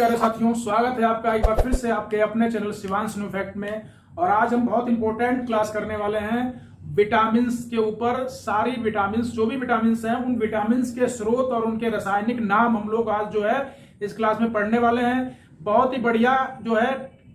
प्यारे साथियों, स्वागत है आपका एक बार फिर से आपके अपने चैनल शिवांश न्यू फैक्ट में। और आज हम बहुत इंपॉर्टेंट क्लास करने वाले हैं विटामिन्स के ऊपर। सारी विटामिन्स, जो भी विटामिन्स हैं, उन विटामिन्स के स्रोत और उनके रासायनिक नाम हम लोग आज जो है इस क्लास में पढ़ने वाले हैं। बहुत ही बढ़िया जो है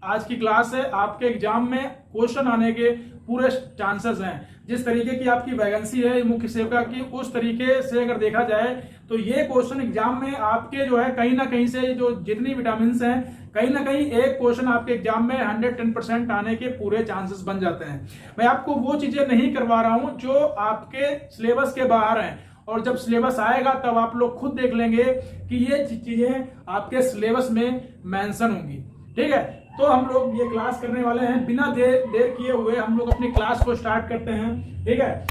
आज की क्लास है। आपके एग्जाम में क्वेश्चन आने के पूरे चांसेस हैं। जिस तरीके की आपकी वैकेंसी है मुख्य सेविका की, उस तरीके से अगर देखा जाए तो ये क्वेश्चन एग्जाम में आपके जो है कहीं ना कहीं से जो जितनी विटामिन्स हैं, कहीं ना कहीं एक क्वेश्चन आपके एग्जाम में 110% आने के पूरे चांसेस बन जाते हैं। मैं आपको वो चीजें नहीं करवा रहा हूं जो आपके सिलेबस के बाहर हैं, और जब सिलेबस आएगा तब आप लोग खुद देख लेंगे कि ये चीजें आपके सिलेबस में मेंशन होंगी। ठीक है, तो हम लोग ये क्लास करने वाले हैं। बिना देर किए हुए हम लोग अपनी क्लास को स्टार्ट करते हैं। ठीक है,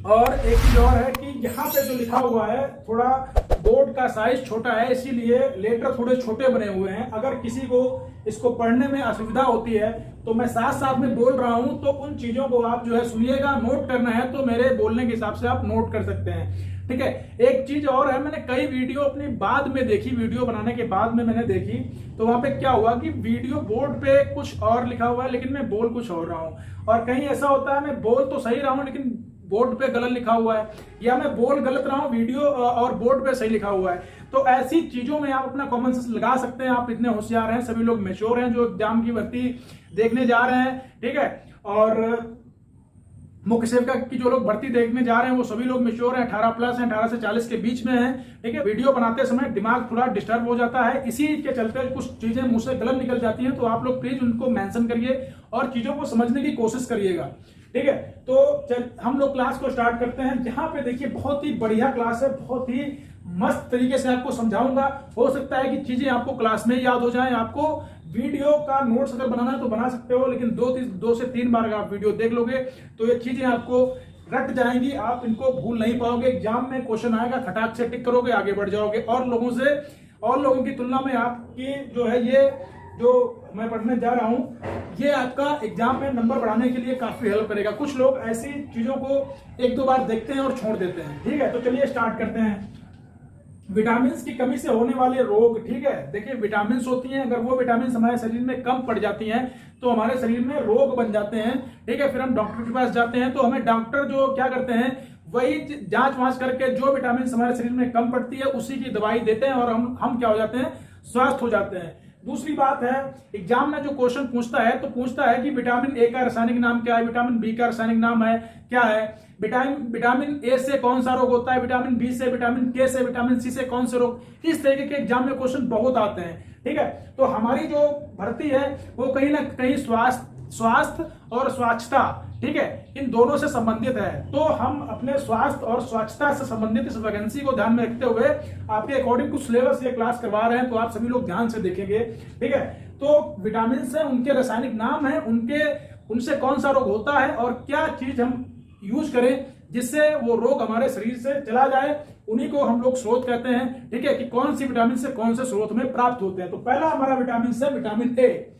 और एक चीज और है कि यहाँ पे जो लिखा हुआ है, थोड़ा बोर्ड का साइज छोटा है, इसीलिए लेटर थोड़े छोटे बने हुए हैं। अगर किसी को इसको पढ़ने में असुविधा होती है तो मैं साथ साथ में बोल रहा हूं, तो उन चीजों को आप जो है सुनिएगा। नोट करना है तो मेरे बोलने के हिसाब से आप नोट कर सकते हैं। ठीक है, एक चीज और है, मैंने कई वीडियो अपनी बाद में देखी, वीडियो बनाने के बाद में मैंने देखी, तो वहां पे क्या हुआ कि वीडियो बोर्ड पे कुछ और लिखा हुआ है लेकिन मैं बोल कुछ और रहा हूं। और कहीं ऐसा होता है मैं बोल तो सही रहा हूं लेकिन बोर्ड पे गलत लिखा हुआ है, या मैं बोल गलत रहा हूं वीडियो और बोर्ड पे सही लिखा हुआ है। तो ऐसी चीजों में आप अपना कॉमन सेंस लगा सकते हैं। आप इतने होशियार हैं, सभी लोग मैच्योर हैं जो एग्जाम की भर्ती देखने जा रहे हैं। ठीक है, और मुख्य सेविका की जो लोग भर्ती देखने जा रहे हैं वो सभी लोग मैच्योर हैं, 18 प्लस हैं, 18 से 40 के बीच में हैं। ठीक है, वीडियो बनाते समय दिमाग थोड़ा डिस्टर्ब हो जाता है, इसी के चलते कुछ चीजें मुंह से गलत निकल जाती हैं, तो आप लोग प्लीज उनको मेंशन करिए और चीजों को समझने की कोशिश करिएगा। ठीक है, तो हम लोग क्लास को स्टार्ट करते हैं। यहाँ पे देखिए बहुत ही बढ़िया क्लास है, बहुत ही मस्त तरीके से आपको समझाऊंगा। हो सकता है कि चीजें आपको क्लास में याद हो जाएं। आपको वीडियो का नोट्स अगर बनाना है तो बना सकते हो, लेकिन 2 से 3 बार अगर आप वीडियो देख लोगे तो ये चीजें आपको रट जाएंगी, आप इनको भूल नहीं पाओगे। एग्जाम में क्वेश्चन आएगा, खटाक से टिक करोगे, आगे बढ़ जाओगे। और लोगों की तुलना में आपकी जो है ये जो मैं पढ़ने जा रहा हूं, ये आपका एग्जाम में नंबर बढ़ाने के लिए काफी हेल्प करेगा। कुछ लोग ऐसी चीजों को 1-2 बार देखते हैं और छोड़ देते हैं। ठीक है, तो चलिए स्टार्ट करते हैं। विटामिन की कमी से होने वाले रोग। ठीक है, देखिए विटामिन होती हैं, अगर वो विटामिन हमारे शरीर में कम पड़ जाती हैं तो हमारे शरीर में रोग बन जाते हैं। ठीक है, फिर हम डॉक्टर के पास जाते हैं तो हमें डॉक्टर जो क्या करते हैं, वही जांच वांच करके जो विटामिन हमारे शरीर में कम पड़ती है उसी की दवाई देते हैं और हम क्या हो जाते हैं, स्वस्थ हो जाते हैं। दूसरी बात है, एग्जाम में जो क्वेश्चन पूछता है तो पूछता है कि विटामिन ए का रासायनिक नाम क्या है, विटामिन बी का रासायनिक नाम है क्या है, विटामिन ए से कौन सा रोग होता है, विटामिन बी से, विटामिन के से, विटामिन सी से कौन से रोग। इस तरीके के एग्जाम में क्वेश्चन बहुत आते हैं। ठीक है, तो हमारी जो भर्ती है वो कहीं ना कहीं स्वास्थ्य और स्वच्छता, ठीक है, इन दोनों से संबंधित है। तो हम अपने स्वास्थ्य और स्वच्छता से संबंधित इस वैकेंसी को ध्यान में रखते हुए आपके अकॉर्डिंग कुछ सिलेबस ये क्लास करवा रहे हैं, तो आप सभी लोग ध्यान से देखेंगे। ठीक है, तो विटामिन है, उनके रासायनिक नाम है, उनसे कौन सा रोग होता है और क्या चीज हम यूज करें जिससे वो रोग हमारे शरीर से चला जाए, उन्हीं को हम लोग स्रोत कहते हैं। ठीक है, कि कौन सी विटामिन से कौन से स्रोत में प्राप्त होते हैं। तो पहला हमारा विटामिन है विटामिन ए।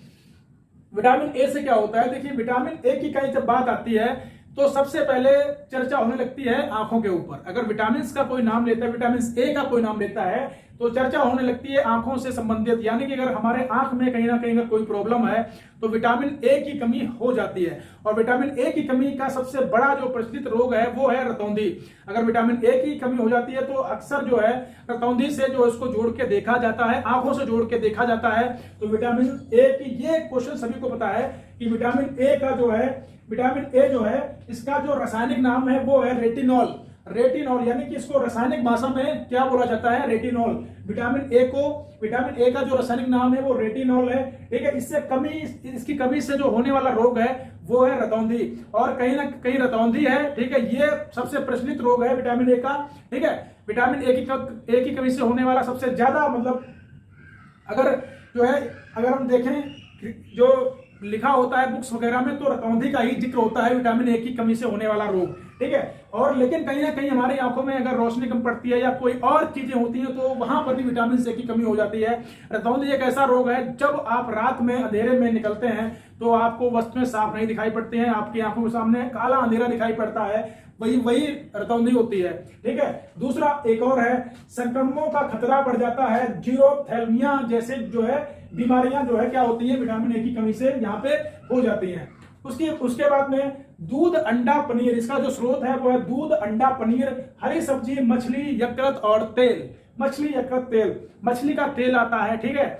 विटामिन ए से क्या होता है, देखिए विटामिन ए की कहीं जब बात आती है तो सबसे पहले चर्चा होने लगती है आंखों के ऊपर। अगर विटामिन का कोई नाम लेता है, विटामिन ए का कोई नाम लेता है तो चर्चा होने लगती है आंखों से संबंधित, यानी कि अगर हमारे आंख में कहीं ना कहीं अगर कोई प्रॉब्लम है तो विटामिन ए की कमी हो जाती है। और विटामिन ए की कमी का सबसे बड़ा जो प्रचलित रोग है वो है रतौंधी। अगर विटामिन ए की कमी हो जाती है तो अक्सर जो है रतौंधी से जो इसको जोड़ के देखा जाता है, आंखों से जोड़ के देखा जाता है। तो विटामिन ए की, ये क्वेश्चन सभी को पता है कि विटामिन ए का जो है, विटामिन ए जो है इसका जो रासायनिक नाम है वो है रेटिनॉल। रेटिनॉल यानी कि इसको रासायनिक भाषा में क्या बोला जाता है, रेटिनॉल। विटामिन ए का जो रासायनिक नाम है वो रेटिनॉल है। ठीक है, इसकी कमी से जो होने वाला रोग है वो है रतौंधी, और कहीं ना कहीं रतौंधी है। ठीक है, ये सबसे प्रचलित रोग है विटामिन ए का। ठीक है, विटामिन ए की कमी से होने वाला सबसे ज्यादा, मतलब अगर हम देखें जो लिखा होता है बुक्स वगैरह में तो रतौंधी का ही जिक्र होता है, विटामिन ए की कमी से होने वाला रोग। ठीक है, और लेकिन कहीं ना कहीं हमारी आंखों में अगर रोशनी कम पड़ती है या कोई और चीजें होती हैं तो वहां पर भी विटामिन ए की कमी हो जाती है। रतौंधी एक ऐसा रोग है, जब आप रात में अंधेरे में निकलते हैं तो आपको वस्तुएं साफ नहीं दिखाई पड़ती हैं, आपकी आंखों के सामने काला अंधेरा दिखाई पड़ता है। वही वही रतौंधी होती है। ठीक है, दूसरा एक और है, संक्रमणों का खतरा बढ़ जाता है, जीरोथैल्मिया जैसे जो है बीमारियां जो है क्या होती है, विटामिन ए की कमी से यहाँ पे हो जाती हैं। उसके बाद में दूध, अंडा, पनीर, इसका जो स्रोत है वो है दूध, अंडा, पनीर, हरी सब्जी, मछली, यकृत और तेल। मछली, यकृत, तेल। मछली का तेल आता है, ठीक है,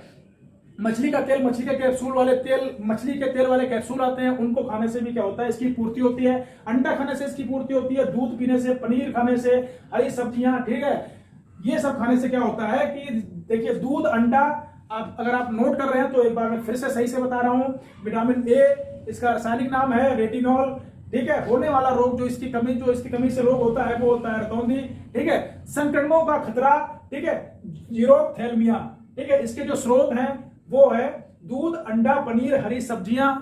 मछली का तेल, मछली के कैप्सूल वाले तेल, मछली के तेल वाले कैप्सूल आते हैं, उनको खाने से भी क्या होता है, इसकी पूर्ति होती है। अंडा खाने से इसकी पूर्ति होती है, दूध पीने से, पनीर खाने से, हरी सब्जियां, ठीक है, ये सब खाने से क्या होता है कि देखिए दूध, अंडा, अगर आप नोट कर रहे हैं तो एक बार मैं फिर से सही से बता रहा हूं, विटामिन ए, इसका रासायनिक नाम है रेटिनॉल। ठीक है, होने वाला रोग जो इसकी कमी से रोग होता है वो होता है रतौंधी। ठीक है, संक्रमणों का खतरा, ठीक है, जीरोथैल्मिया। ठीक है, इसके जो स्रोत हैं वो है दूध, अंडा, पनीर, हरी सब्जियां,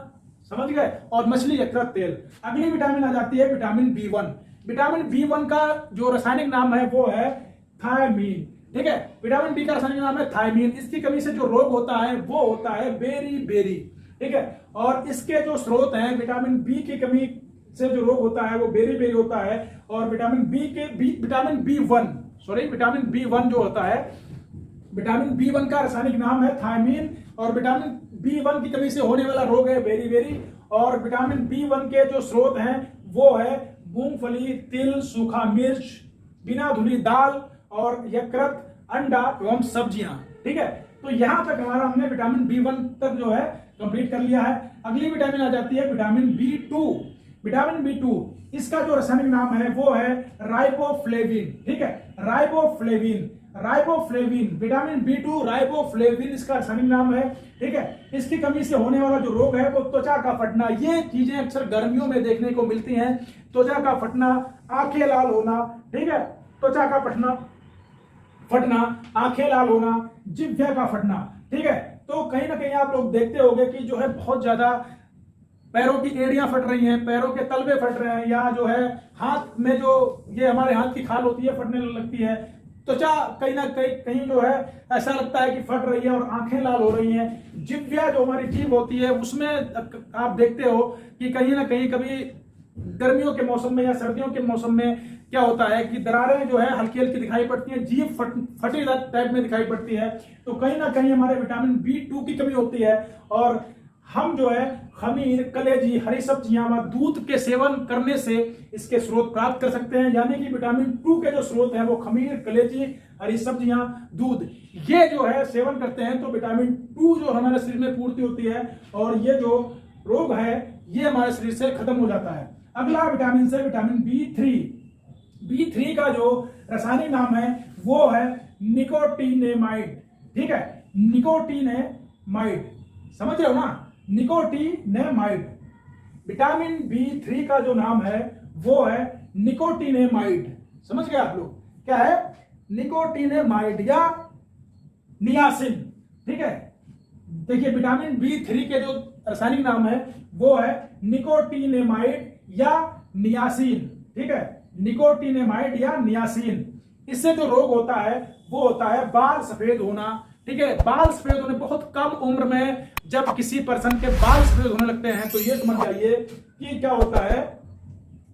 समझ गए, और मछली, यकृत, तेल। अगली विटामिन आ जाती है विटामिन बी1। विटामिन बी1 का जो रासायनिक नाम है वो है थायमीन। ठीक है, विटामिन बी का रासायनिक नाम है थायमीन। इसकी कमी से जो रोग होता है वो होता है बेरी। ठीक है, और इसके जो स्रोत हैं, विटामिन बी की कमी से जो रोग होता है वो बेरी होता है। और विटामिन बी1 जो होता है, विटामिन बी1 का रासायनिक नाम है थायमीन, और विटामिन बी1 की कमी से होने वाला रोग है बेरी। और विटामिन बी1 के जो स्रोत हैं वो है मूंगफली, तिल, सूखा मिर्च, बिना धुली दाल और यकृत, अंडा एवं सब्जियां। ठीक है, तो यहां तक हमारा हमने विटामिन बी1 तक जो है कंप्लीट कर लिया है। अगली विटामिन आ जाती है विटामिन बी2। विटामिन बी2, इसका जो रासायनिक नाम है वो है राइबोफ्लेविन। ठीक है, राइबोफ्लेविन, विटामिन बी2 राइबोफ्लेविन इसका रासायनिक नाम है। ठीक है, इसकी कमी से होने वाला जो रोग है वो त्वचा का फटना। ये चीजें अक्सर गर्मियों में देखने को मिलती हैं, त्वचा का फटना, आंखें लाल होना। ठीक है, त्वचा का फटना, आंखें लाल होना, जिह्वा का फटना। ठीक है, तो कहीं ना कहीं आप लोग देखते होंगे कि जो है बहुत ज्यादा पैरों की एड़ियां फट रही हैं, पैरों के तलवे फट रहे हैं, या जो है हाथ में जो ये हमारे हाथ की खाल होती है फटने लगती है, त्वचा कहीं ना कहीं जो है ऐसा लगता है कि फट रही है, और आंखें लाल हो रही हैं। जिह्वा जो हमारी जीभ होती है उसमें आप देखते हो कि कहीं ना कहीं कभी गर्मियों के मौसम में या सर्दियों के मौसम में क्या होता है कि दरारें जो है हल्की हल्की दिखाई पड़ती हैं, जीभ फटी टाइप में दिखाई पड़ती है। तो कहीं ना कहीं हमारे विटामिन बी2 की कमी होती है, और हम जो है खमीर, कलेजी, हरी सब्जियां व दूध के सेवन करने से इसके स्रोत प्राप्त कर सकते हैं। यानी कि विटामिन 2 के जो स्रोत हैं वो खमीर, कलेजी, हरी सब्जियां, दूध, ये जो है सेवन करते हैं तो विटामिन 2 जो हमारे शरीर में पूर्ति होती है, और ये जो रोग है ये हमारे शरीर से खत्म हो जाता है। अगला विटामिन से विटामिन बी3 का जो रासायनिक नाम है वो है निकोटिनेमाइड। ठीक है, निकोटिनेमाइड, समझ रहे हो ना, निकोटिनेमाइड। विटामिन बी3 का जो नाम है वो है निकोटिनेमाइड। समझ गए आप लोग, क्या है, निकोटिनेमाइड या नियासिन। ठीक है, देखिए विटामिन बी3 के जो रासायनिक नाम है वो है निकोटिनेमाइड या नियासिन। ठीक है, निकोटिनेमाइड या नियासिन। इससे जो रोग होता है वो होता है बाल सफेद होना। ठीक है, बाल सफेद होने, बहुत कम उम्र में जब किसी पर्सन के बाल सफेद होने लगते हैं तो ये समझ जाइए कि क्या होता है,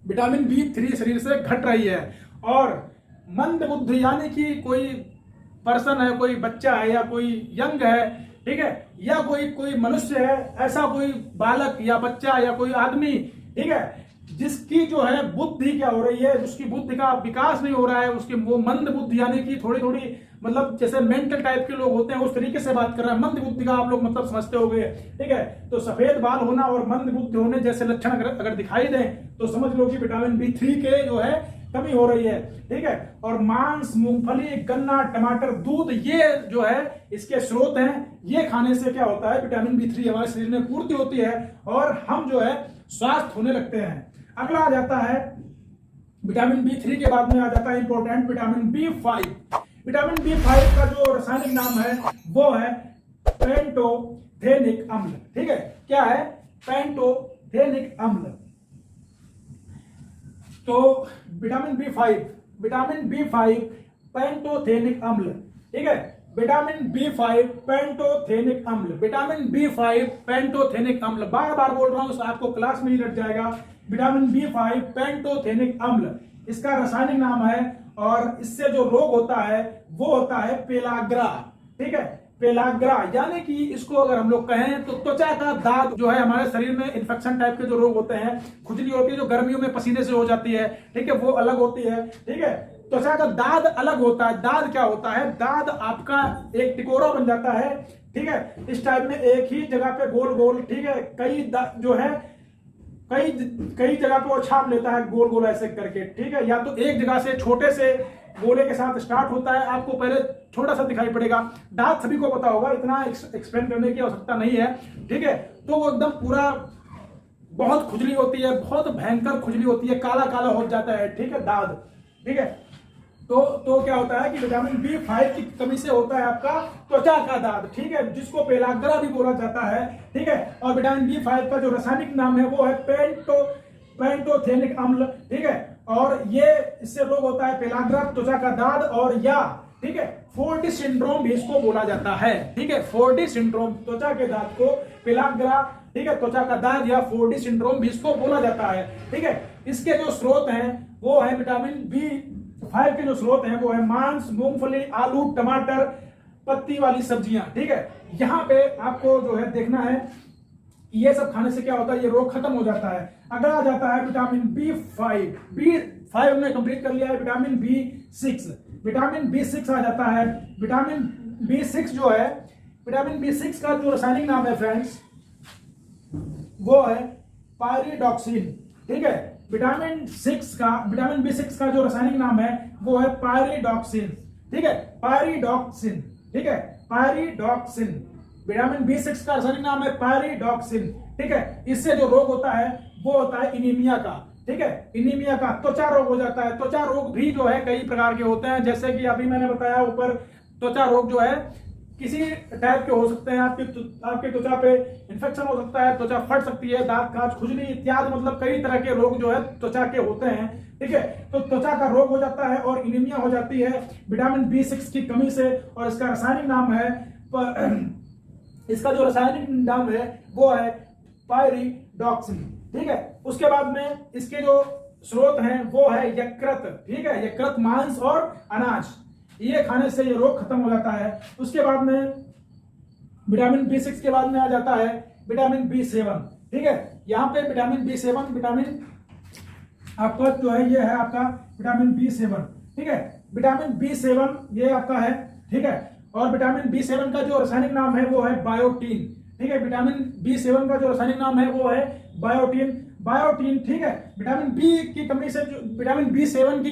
विटामिन बी3 शरीर से घट रही है। और मंद बुद्धि, यानी कि कोई पर्सन है, कोई बच्चा है या कोई यंग है, ठीक है, या कोई मनुष्य है, ऐसा कोई बालक या बच्चा या कोई आदमी, ठीक है, जिसकी जो है बुद्धि क्या हो रही है, उसकी बुद्धि का विकास नहीं हो रहा है, उसकी वो मंद बुद्धि, यानी कि थोड़ी मतलब जैसे मेंटल टाइप के लोग होते हैं उस तरीके से बात कर रहा है। मंद बुद्धि का आप लोग मतलब समझते होंगे। ठीक है, तो सफेद बाल होना और मंद बुद्धि होने जैसे लक्षण अगर दिखाई दें तो समझ लो कि विटामिन बी3 के जो है कमी हो रही है। ठीक है, और मांस, मूंगफली, गन्ना, टमाटर, दूध, ये जो है इसके स्रोत हैं। ये खाने से क्या होता है, विटामिन बी3 हमारे शरीर में पूर्ति होती है और हम जो है स्वस्थ होने लगते हैं। अगला आ जाता है विटामिन बी3 के बाद में आ जाता है important vitamin B5. Vitamin B5 का जो रासायनिक नाम है वो है पेंटोथेनिक अम्ल। ठीक है, क्या है, पेंटोथेनिक अम्ल। तो विटामिन बी5 पेंटोथेनिक अम्ल। ठीक है, विटामिन बी5 पेंटोथेनिक अम्ल, विटामिन बी5 पेंटोथेनिक अम्ल। बार बार बोल रहा हूं, आपको क्लास में ही रट जाएगा। विटामिन B5 पेंटोथेनिक अम्ल, इसका रासायनिक नाम है। और इससे जो रोग होता है वो होता है पेलाग्रा, ठीक है, पेलाग्रा। यानी कि इसको अगर हम लोग कहें तो त्वचा का दाद जो है, हमारे शरीर में इन्फेक्शन टाइप के जो रोग होते हैं, खुजली होती है जो गर्मियों में पसीने से हो जाती है, ठीक है, वो अलग होती है, ठीक है। त्वचा का दाद अलग होता है। दाद क्या होता है? दाद आपका एक टिकोरा बन जाता है, ठीक है, इस टाइप में एक ही जगह पे गोल गोल, ठीक है, कई जो है कई जगह पे वो छाप लेता है गोल गोल ऐसे करके, ठीक है। या तो एक जगह से छोटे से गोले के साथ स्टार्ट होता है, आपको पहले छोटा सा दिखाई पड़ेगा, दांत सभी को पता होगा, इतना एक्सप्लेन करने की आवश्यकता नहीं है, ठीक है। तो वो एकदम पूरा बहुत खुजली होती है, बहुत भयंकर खुजली होती है, काला काला हो जाता है, ठीक है, दांत, ठीक है। तो क्या होता है कि विटामिन B5 की कमी से होता है आपका त्वचा का दाद, ठीक है, जिसको पेलाग्रा भी बोला जाता है, ठीक है। और विटामिन B5 का जो रासायनिक नाम है वो है पेंटोथेनिक अम्ल, ठीक है। और ये इससे रोग होता है पेलाग्रा, त्वचा का दाद, और या, ठीक है, 4D सिंड्रोम भी इसको बोला जाता है, ठीक है। 4D सिंड्रोम, त्वचा के दाद को पेलाग्रा, ठीक है, त्वचा का दाद या 4D सिंड्रोम भी इसको बोला जाता है, ठीक है। इसके जो स्रोत हैं वो है विटामिन B5 के जो स्रोत हैं वो है मांस, मूंगफली, आलू, टमाटर, पत्ती वाली सब्जियां, ठीक है। यहां पे आपको जो है देखना है ये सब खाने से क्या होता है, ये रोग खत्म हो जाता है। अगला आ जाता है विटामिन B5 हमने कंप्लीट कर लिया है। विटामिन B6, विटामिन B6 आ जाता है। विटामिन B6 जो है, विटामिन B6 का जो रासायनिक नाम है फ्रेंड्स वो है पायरिडॉक्सिन, ठीक है। विटामिन B6 का जो रासायनिक नाम है वो है पायरिडॉक्सिन, ठीक है, पायरिडॉक्सिन, ठीक है, पायरिडॉक्सिन। विटामिन B6 का रासायनिक नाम है पायरिडॉक्सिन, ठीक है। इससे जो रोग होता है वो होता है इनीमिया का, ठीक है, इनीमिया का, त्वचा रोग हो जाता है। त्वचा रोग भी जो है कई प्रकार के होते हैं, जैसे कि अभी मैंने बताया ऊपर, त्वचा रोग जो है किसी टाइप के हो सकते हैं। आपके त्वचा पे इन्फेक्शन हो सकता है, त्वचा फट सकती है, दांत खाज, खुजली इत्यादि, मतलब कई तरह के रोग जो है त्वचा के होते हैं, ठीक है। तो त्वचा का रोग हो जाता है और इनीमिया हो जाती है विटामिन B6 की कमी से। और इसका रासायनिक नाम है वो है पायरिडॉक्सिन, ठीक है। उसके बाद में इसके जो स्रोत हैं वो है यकृत, ठीक है, यकृत, मांस और अनाज, ये खाने से ये रोग खत्म हो जाता है। उसके बाद में विटामिन B6 के बाद में आ जाता है विटामिन B7, ठीक है। यहाँ पे विटामिन B7, विटामिन आपका जो है ये है आपका विटामिन B7, ठीक है। विटामिन B7 ये आपका है, ठीक है। और विटामिन B7 का जो रासायनिक नाम है वो है बायोटीन, ठीक है। विटामिन B7 का जो रासायनिक नाम है वो है बायोटीन, ठीक है। विटामिन B7 की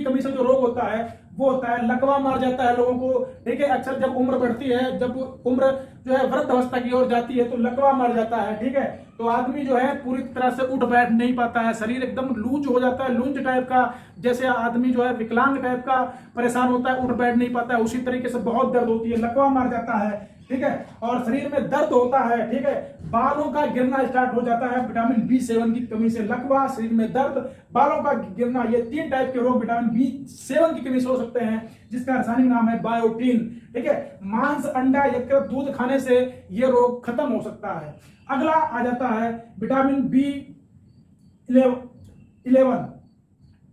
कमी से जो रोग होता है वो होता है लकवा मार जाता है लोगों को, ठीक है। अक्सर जब उम्र बढ़ती है, जब उम्र जो है वृद्ध अवस्था की ओर जाती है तो लकवा मार जाता है, ठीक है। तो आदमी जो है पूरी तरह से उठ बैठ नहीं पाता है, शरीर एकदम लूज हो जाता है, लूंज टाइप का, जैसे आदमी जो है विकलांग टाइप का परेशान होता है, उठ बैठ नहीं पाता है, उसी तरीके से बहुत दर्द होती है, लकवा मार जाता है, ठीक है। और शरीर में दर्द होता है, ठीक है, बालों का गिरना स्टार्ट हो जाता है विटामिन B7 की कमी से। लकवा, शरीर में दर्द, बालों का गिरना, ये 3 टाइप के रोग विटामिन B7 की कमी से हो सकते हैं, जिसका रासायनिक नाम है बायोटीन, ठीक है। मांस, अंडा, यकृत, दूध खाने से ये रोग खत्म हो सकता है। अगला आ जाता है विटामिन B11,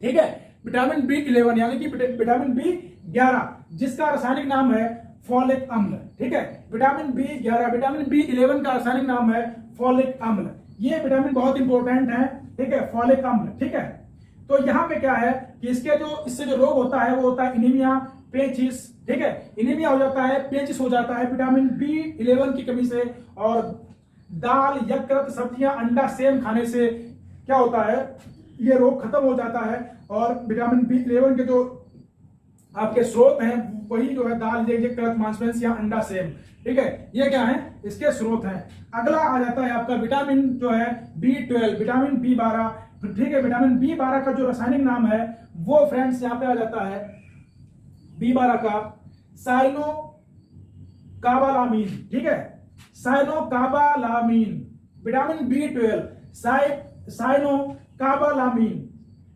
ठीक है, विटामिन B11 यानी कि विटामिन B11, जिसका रासायनिक नाम है फॉलिक अम्ल, ठीक है। विटामिन B11 का रासायनिक नाम है फॉलिक अम्ल। ये विटामिन बहुत इंपॉर्टेंट है, ठीक है, फॉलिक अम्ल, ठीक है। तो यहाँ पे क्या है कि इससे जो रोग होता है वो होता है इनीमिया, पेचिस, ठीक है, इनीमिया हो जाता है, पेचिस हो जाता है विटामिन B11 की कमी से। और दाल, यकृत, सब्जियां, अंडा, सेम खाने से क्या होता है, ये रोग खत्म हो जाता है। और विटामिन B11 के जो आपके स्रोत हैं वही जो है दाल, यकृत, मांसपेशी या अंडा, सेम, ठीक है, ये क्या है, इसके स्रोत हैं। अगला आ जाता है आपका विटामिन जो है B12, विटामिन B12, ठीक है। विटामिन B12 का जो रासायनिक नाम है वो फ्रेंड्स यहाँ पे आ जाता है B12 का साइनोकाबालामीन, ठीक है, साइनोकाबालामीन। विटामिन B12 साइनोकाबालामीन,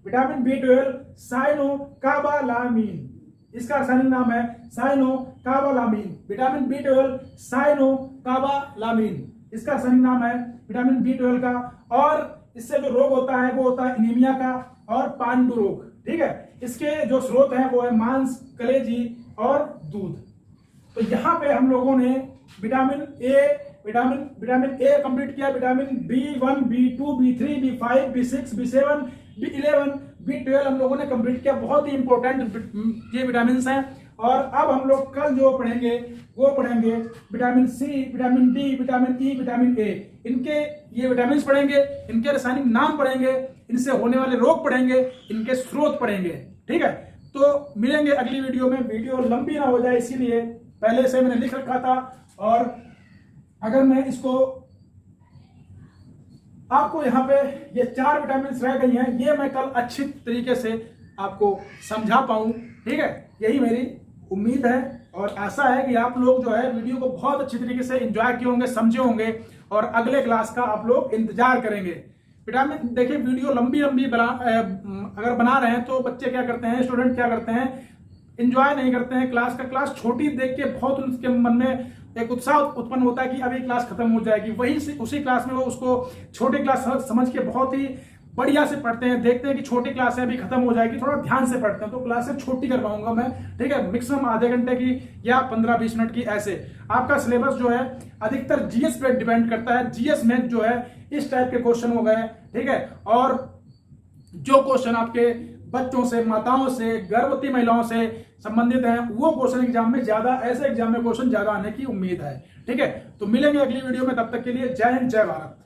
विटामिन B12 साइनोकाबालामीन, इसका रासायनिक नाम है साइनोकाबालामीन। विटामिन B12 साइनोकाबालामीन, इसका रासायनिक नाम है विटामिन B12 का। और इससे जो रोग होता है वो होता है एनीमिया का और पांडु रोग। ठीक है, इसके जो स्रोत हैं वो है मांस, कलेजी और दूध। तो यहाँ पे हम लोगों ने विटामिन ए कंप्लीट किया, vitamin B1, B2, B3, B5, B6, B7, B11, B12 हम लोगों ने कंप्लीट किया। बहुत ही इंपॉर्टेंट ये विटामिन हैं। और अब हम लोग कल जो पढ़ेंगे वो पढ़ेंगे vitamin C, vitamin D, vitamin E, vitamin A. इनके ये विटामिन पढ़ेंगे, इनके रासायनिक नाम पढ़ेंगे, इनसे होने वाले रोग पढ़ेंगे, इनके स्रोत पढ़ेंगे। ठीक है, तो मिलेंगे अगली वीडियो में। वीडियो लंबी ना हो जाए इसीलिए पहले से मैंने लिख रखा था। और अगर मैं इसको आपको यहाँ पे ये 4 विटामिन रह गई हैं, ये मैं कल अच्छी तरीके से आपको समझा पाऊं। ठीक है, यही मेरी उम्मीद है और आशा है कि आप लोग जो है वीडियो को बहुत अच्छी तरीके से एंजॉय किए होंगे, समझे होंगे और अगले क्लास का आप लोग इंतजार करेंगे। विटामिन देखिए, वीडियो लंबी अगर बना रहे हैं तो बच्चे क्या करते हैं, स्टूडेंट क्या करते हैं, एंजॉय नहीं करते हैं क्लास का। क्लास छोटी देख के बहुत उनके मन में एक उत्साह उत्पन्न होता है कि अभी क्लास खत्म हो जाएगी, वही उसी क्लास में वो उसको छोटी क्लास समझ के बहुत ही बढ़िया से पढ़ते हैं। देखते हैं कि छोटी क्लास है अभी खत्म हो जाएगी, थोड़ा ध्यान से पढ़ते हैं तो क्लासेस छोटी करवाऊंगा मैं। ठीक है, मैक्सिमम आधे घंटे की या 15-20 मिनट की। ऐसे आपका सिलेबस जो है अधिकतर जीएस पे डिपेंड करता है। जीएस में जो है इस टाइप के क्वेश्चन हो गए। ठीक है, और जो क्वेश्चन आपके बच्चों से, माताओं से, गर्भवती महिलाओं से संबंधित हैं वो क्वेश्चन एग्जाम में ज्यादा, ऐसे एग्जाम में क्वेश्चन ज्यादा आने की उम्मीद है। ठीक है, तो मिलेंगे अगली वीडियो में, तब तक के लिए जय हिंद, जय भारत।